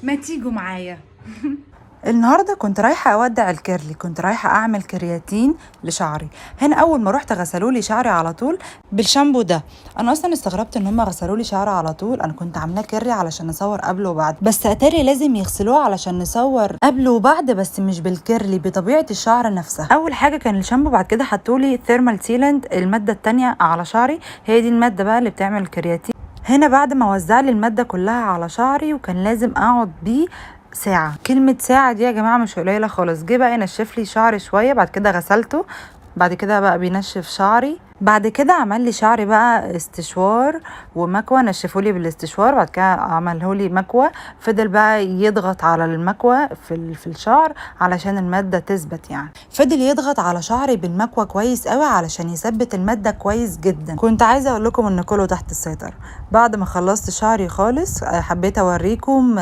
ما تيجوا معايا. النهارده كنت رايحه اودع الكيرلي، كنت رايحه اعمل كرياتين لشعري. هنا اول ما رحت غسلوا لي شعري على طول بالشامبو ده. انا اصلا استغربت ان هم غسلوا لي شعري على طول، انا كنت عاملاه كيرلي علشان نصور قبل وبعد، بس اتاري لازم يغسلوه علشان نصور قبل وبعد، بس مش بالكيرلي، بطبيعه الشعر نفسها. اول حاجه كان الشامبو، بعد كده حطوا لي ثيرمال سيلنت، الماده التانية على شعري، هي دي الماده بقى اللي بتعمل الكرياتين. هنا بعد ما وزع لي الماده كلها على شعري، وكان لازم اقعد بيه ساعة. كلمة ساعة دي يا جماعة مش قليلة خالص. جه بقى ينشف لي شعري شوية، بعد كده غسلته، بعد كده بقى بينشف شعري، بعد كده عمل لي شعري بقى استشوار ومكوى، نشفوا لي بالاستشوار، بعد كده عمله لي مكوى، فضل بقى يضغط على المكوى في الشعر علشان المادة تثبت. يعني فضل يضغط على شعري بالمكوى كويس قوي علشان يثبت المادة كويس جدا. كنت عايزة اقول لكم ان كله تحت السيطرة. بعد ما خلصت شعري خالص حبيت اوريكم